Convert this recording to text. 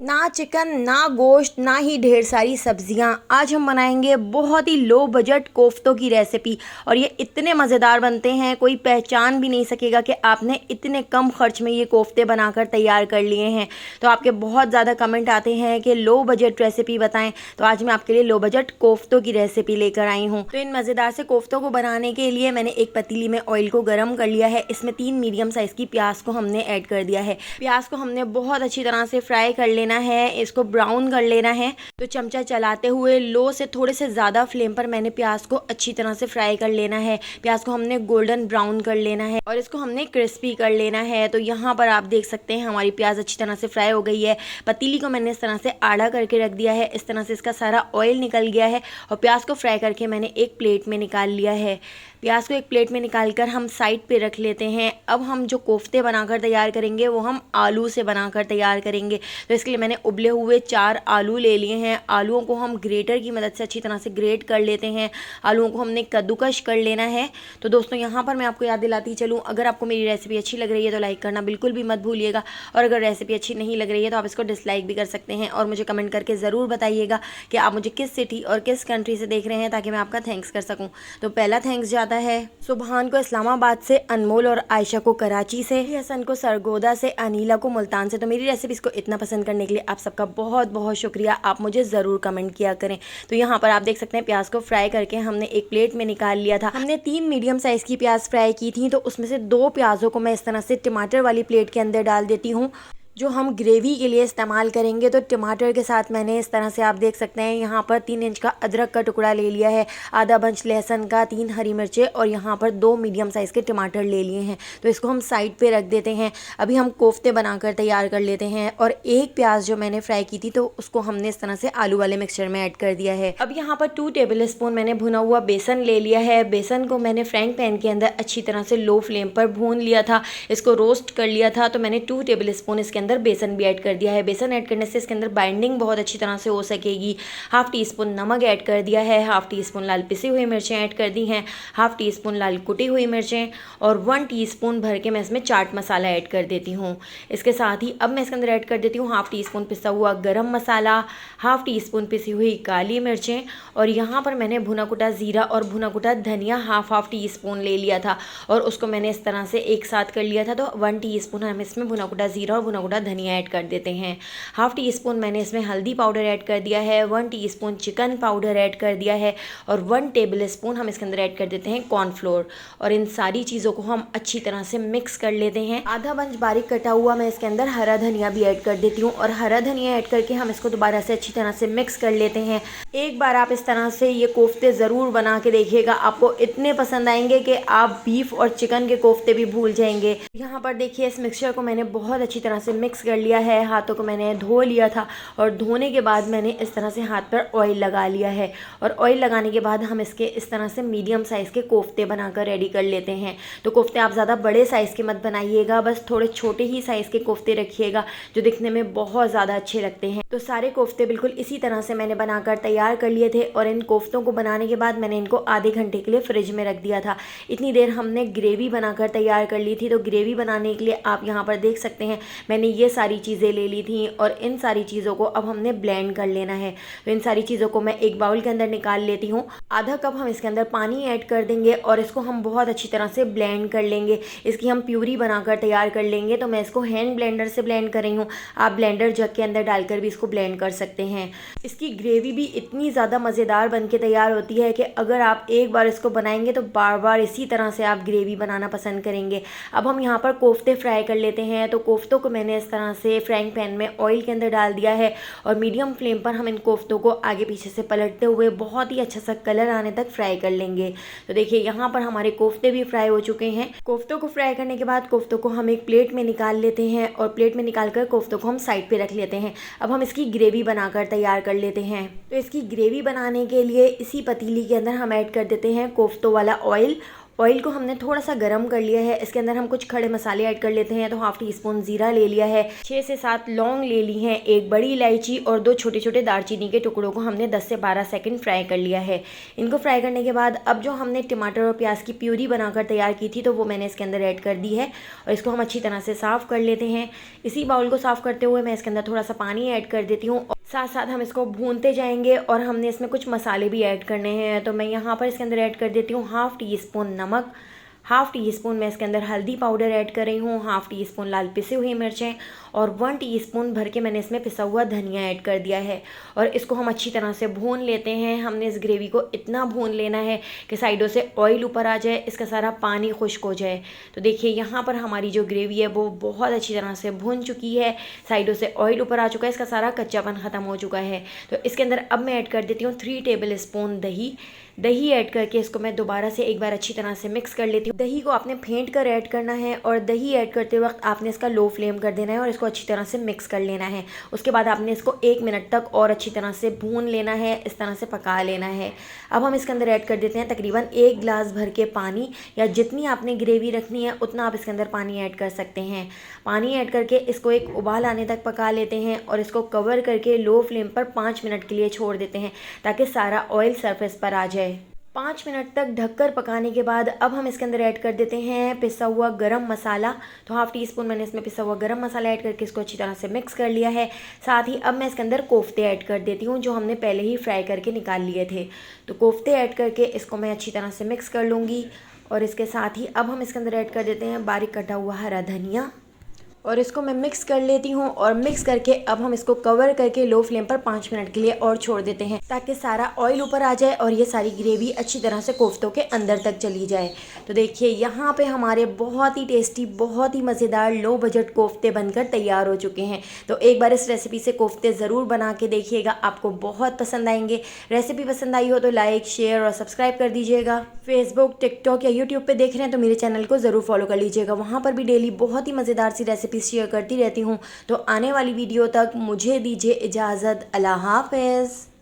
ना चिकन ना गोश्त ना ही ढेर सारी सब्जियां। आज हम बनाएंगे बहुत ही लो बजट कोफ्तों की रेसिपी और ये इतने मज़ेदार बनते हैं कोई पहचान भी नहीं सकेगा कि आपने इतने कम खर्च में ये कोफ्ते बनाकर तैयार कर लिए हैं। तो आपके बहुत ज़्यादा कमेंट आते हैं कि लो बजट रेसिपी बताएं, तो आज मैं आपके लिए लो बजट कोफ्तों की रेसिपी लेकर आई हूँ। तो इन मज़ेदार से कोफ्तों को बनाने के लिए मैंने एक पतीली में ऑयल को गर्म कर लिया है। इसमें 3 मीडियम साइज़ की प्याज को हमने ऐड कर दिया है। प्याज को हमने बहुत अच्छी तरह से फ्राई कर लेना है, इसको ब्राउन कर लेना है। तो चमचा चलाते हुए लो से थोड़े से ज़्यादा फ्लेम पर मैंने प्याज को अच्छी तरह से फ्राई कर लेना है। प्याज को हमने गोल्डन ब्राउन कर लेना है और इसको हमने क्रिस्पी कर लेना है। तो यहाँ पर आप देख सकते हैं हमारी प्याज अच्छी तरह से फ्राई हो गई है। पतीली को मैंने इस तरह से आड़ा करके रख दिया है, इस तरह से इसका सारा ऑयल निकल गया है और प्याज को फ्राई करके मैंने एक प्लेट में निकाल लिया है। प्याज को एक प्लेट में निकालकर हम साइड पे रख लेते हैं। अब हम जो कोफ्ते बनाकर तैयार करेंगे वो हम आलू से बनाकर तैयार करेंगे। तो इसके लिए मैंने उबले हुए 4 आलू ले लिए हैं। आलूओं को हम ग्रेटर की मदद से अच्छी तरह से ग्रेट कर लेते हैं। आलूओं को हमने कद्दूकश कर लेना है। तो दोस्तों यहाँ पर मैं आपको याद दिलाती चलूँ, अगर आपको मेरी रेसिपी अच्छी लग रही है तो लाइक करना बिल्कुल भी मत भूलिएगा, और अगर रेसिपी अच्छी नहीं लग रही है तो आप इसको डिसलाइक भी कर सकते हैं। और मुझे कमेंट करके ज़रूर बताइएगा कि आप मुझे किस सिटी और किस कंट्री से देख रहे हैं, ताकि मैं आपका थैंक्स कर सकूँ। तो पहला थैंक्स जाता है सुबहान को इस्लामाबाद से, अनमोल और आयशा को कराची से, हसन को सरगोदा से, अनीला को मुल्तान से। तो मेरी रेसिपीज़ को इतना पसंद करने के लिए आप सबका बहुत बहुत शुक्रिया। आप मुझे ज़रूर कमेंट किया करें। तो यहाँ पर आप देख सकते हैं प्याज को फ्राई करके हमने एक प्लेट में निकाल लिया था। हमने 3 मीडियम साइज़ की प्याज फ्राई की थी, तो उसमें से 2 प्याज़ों को मैं इस तरह से टमाटर वाली प्लेट के अंदर डाल देती हूँ जो हम ग्रेवी के लिए इस्तेमाल करेंगे। तो टमाटर के साथ मैंने इस तरह से आप देख सकते हैं यहाँ पर 3 इंच का अदरक का टुकड़ा ले लिया है, आधा बंच लहसुन का, 3 हरी मिर्चें और यहाँ पर 2 मीडियम साइज़ के टमाटर ले लिए हैं। तो इसको हम साइड पे रख देते हैं। अभी हम कोफ्ते बनाकर तैयार कर लेते हैं। और एक प्याज जो मैंने फ्राई की थी तो उसको हमने इस तरह से आलू वाले मिक्सचर में ऐड कर दिया है। अब यहाँ पर 2 टेबल स्पून मैंने भुना हुआ बेसन ले लिया है। बेसन को मैंने फ्राइंग पैन के अंदर अच्छी तरह से लो फ्लेम पर भून लिया था, इसको रोस्ट कर लिया था। तो मैंने 2 टेबल स्पून इसके अंदर बेसन भी ऐड कर दिया है। बेसन ऐड करने से इसके अंदर बाइंडिंग बहुत अच्छी तरह से हो सकेगी। हाफ टी स्पून नमक ऐड कर दिया है, हाफ टी स्पून लाल पिसी हुई मिर्चें ऐड कर दी हैं, हाफ टी स्पून लाल कुटी हुई मिर्चें और 1 टीस्पून भर के मैं इसमें चाट मसाला ऐड कर देती हूँ। इसके साथ ही अब मैं इसके अंदर ऐड कर देती हूँ हाफ टी स्पून पिसा हुआ गरम मसाला, हाफ टी स्पून पिसी हुई काली मिर्चें और यहाँ पर मैंने भुना कुटा ज़ीरा और भुना कुटा धनिया हाफ टी स्पून ले लिया था और उसको मैंने इस तरह से एक साथ कर लिया था। तो 1 टीस्पून हम इसमें भुना कुटा ज़ीरा और भुना कुटा धनिया ऐड कर देते हैं। हाफ टी स्पून मैंने इसमें हल्दी पाउडर ऐड कर दिया है, 1 टीस्पून चिकन पाउडर ऐड कर दिया है और 1 टेबल स्पून हम इसके अंदर ऐड कर देते हैं कॉर्नफ्लोर। और इन सारी चीज़ों को हम अच्छी तरह से मिक्स कर लेते हैं। आधा बंच बारीक कटा हुआ मैं इसके अंदर हरा धनिया भी ऐड कर देती हूँ और हरा धनिया ऐड करके हम इसको दोबारा से अच्छी तरह से मिक्स कर लेते हैं। एक बार आप इस तरह से ये कोफ्ते ज़रूर बना के देखिएगा, आपको इतने पसंद आएंगे कि आप बीफ और चिकन के कोफ्ते भी भूल जाएंगे। यहाँ पर देखिए इस मिक्सचर को मैंने बहुत अच्छी तरह से मिक्स कर लिया है। हाथों को मैंने धो लिया था और धोने के बाद मैंने इस तरह से हाथ पर ऑयल लगा लिया है और ऑयल लगाने के बाद हम इसके इस तरह से मीडियम साइज़ के कोफ्ते बनाकर रेडी कर लेते हैं। तो कोफ्ते आप ज़्यादा बड़े साइज़ के मत बनाइएगा, बस थोड़े छोटे ही साइज़ के कोफ्ते रखिएगा जो दिखने में बहुत ज़्यादा अच्छे लगते हैं। तो सारे कोफ्ते बिल्कुल इसी तरह से मैंने बनाकर तैयार कर लिए थे और इन कोफ्तों को बनाने के बाद मैंने इनको आधे घंटे के लिए फ्रिज में रख दिया था। इतनी देर हमने ग्रेवी बनाकर तैयार कर ली थी। तो ग्रेवी बनाने के लिए आप यहाँ पर देख सकते हैं मैंने ये सारी चीज़ें ले ली थी और इन सारी चीज़ों को अब हमने ब्लेंड कर लेना है। तो इन सारी चीज़ों को मैं एक बाउल के अंदर निकाल लेती हूँ। आधा कप हम इसके अंदर पानी ऐड कर देंगे और इसको हम बहुत अच्छी तरह से ब्लेंड कर लेंगे। इसकी हम प्यूरी बनाकर तैयार कर लेंगे। तो मैं इसको हैंड ब्लेंडर से ब्लेंड कर रही हूँ, आप ब्लेंडर जग के अंदर डालकर भी इसको ब्लेंड कर सकते हैं। इसकी ग्रेवी भी इतनी ज़्यादा मज़ेदार बन के तैयार होती है कि अगर आप एक बार इसको बनाएंगे तो बार बार इसी तरह से आप ग्रेवी बनाना पसंद करेंगे। अब हम यहाँ पर कोफ्ते फ्राई कर लेते हैं। तो कोफ्तों को मैंने इस तरह से फ्राइंग पैन में ऑयल के अंदर डाल दिया है और मीडियम फ्लेम पर हम इन कोफ्तों को आगे पीछे से पलटते हुए बहुत ही अच्छा सा कलर आने तक फ्राई कर लेंगे। तो देखिए यहाँ पर हमारे कोफ्ते भी फ्राई हो चुके हैं। कोफ्तों को फ्राई करने के बाद कोफ्तों को हम एक प्लेट में निकाल लेते हैं और प्लेट में निकालकर कोफ्तों को हम साइड पे रख लेते हैं। अब हम इसकी ग्रेवी बनाकर तैयार कर लेते हैं। तो इसकी ग्रेवी बनाने के लिए इसी पतीली के अंदर हम ऐड कर देते हैं कोफ्तों वाला ऑयल ऑयल को हमने थोड़ा सा गर्म कर लिया है। इसके अंदर हम कुछ खड़े मसाले ऐड कर लेते हैं। तो हाफ टी स्पून ज़ीरा ले लिया है, 6 से 7 लौंग ले ली हैं, एक बड़ी इलायची और 2 छोटे छोटे दालचीनी के टुकड़ों को हमने 10 से 12 सेकंड फ्राई कर लिया है। इनको फ्राई करने के बाद अब जो हमने टमाटर और प्याज की प्यूरी बनाकर तैयार की थी तो वो मैंने इसके अंदर ऐड कर दी है और इसको हम अच्छी तरह से साफ़ कर लेते हैं। इसी बाउल को साफ़ करते हुए मैं इसके अंदर थोड़ा सा पानी ऐड कर देती हूँ। साथ साथ हम इसको भूनते जाएंगे और हमने इसमें कुछ मसाले भी ऐड करने हैं। तो मैं यहाँ पर इसके अंदर ऐड कर देती हूँ हाफ़ टी स्पून नमक, हाफ़ टी स्पून मैं इसके अंदर हल्दी पाउडर ऐड कर रही हूँ, हाफ़ टी स्पून लाल पिसी हुई मिर्चें और 1 टीस्पून भर के मैंने इसमें पिसा हुआ धनिया ऐड कर दिया है। और इसको हम अच्छी तरह से भून लेते हैं। हमने इस ग्रेवी को इतना भून लेना है कि साइडों से ऑयल ऊपर आ जाए, इसका सारा पानी खुश्क हो जाए। तो देखिए यहाँ पर हमारी जो ग्रेवी है वो बहुत अच्छी तरह से भून चुकी है, साइडों से ऑयल ऊपर आ चुका है, इसका सारा कच्चापन ख़त्म हो चुका है। तो इसके अंदर अब मैं ऐड कर देती हूँ 3 टेबल स्पून दही ऐड करके इसको मैं दोबारा से एक बार अच्छी तरह से मिक्स कर लेती हूँ। दही को आपने फेंट कर ऐड करना है और दही ऐड करते वक्त आपने इसका लो फ्लेम कर देना है और इसको अच्छी तरह से मिक्स कर लेना है। उसके बाद आपने इसको 1 मिनट तक और अच्छी तरह से भून लेना है, इस तरह से पका लेना है। अब हम इसके अंदर ऐड कर देते हैं तकरीबन 1 गिलास भर के पानी, या जितनी आपने ग्रेवी रखनी है उतना आप इसके अंदर पानी ऐड कर सकते हैं। पानी ऐड करके इसको एक उबाल आने तक पका लेते हैं और इसको कवर करके लो फ्लेम पर 5 मिनट के लिए छोड़ देते हैं ताकि सारा ऑयल सरफेस पर आ जाए। 5 मिनट तक ढककर पकाने के बाद अब हम इसके अंदर ऐड कर देते हैं पिसा हुआ गरम मसाला। तो हाफ़ टी स्पून मैंने इसमें पिसा हुआ गरम मसाला ऐड करके इसको अच्छी तरह से मिक्स कर लिया है। साथ ही अब मैं इसके अंदर कोफ्ते ऐड कर देती हूँ जो हमने पहले ही फ्राई करके निकाल लिए थे। तो कोफ्ते ऐड करके इसको मैं अच्छी तरह से मिक्स कर लूँगी और इसके साथ ही अब हम इसके अंदर ऐड कर देते हैं बारीक कटा हुआ हरा धनिया और इसको मैं मिक्स कर लेती हूँ। और मिक्स करके अब हम इसको कवर करके लो फ्लेम पर 5 मिनट के लिए और छोड़ देते हैं ताकि सारा ऑयल ऊपर आ जाए और ये सारी ग्रेवी अच्छी तरह से कोफ्तों के अंदर तक चली जाए। तो देखिए यहाँ पे हमारे बहुत ही टेस्टी, बहुत ही मज़ेदार लो बजट कोफ्ते बनकर तैयार हो चुके हैं। तो एक बार इस रेसिपी से कोफ्ते ज़रूर बना के देखिएगा, आपको बहुत पसंद आएंगे। रेसिपी पसंद आई हो तो लाइक, शेयर और सब्सक्राइब कर दीजिएगा। फेसबुक, टिकटॉक या यूट्यूब पर देख रहे हैं तो मेरे चैनल को ज़रूर फॉलो कर लीजिएगा, वहाँ पर भी डेली बहुत ही मज़ेदार सी रेसिपी शेयर करती रहती हूँ। तो आने वाली वीडियो तक मुझे दीजिए इजाज़त। अल्लाह हाफ़िज़।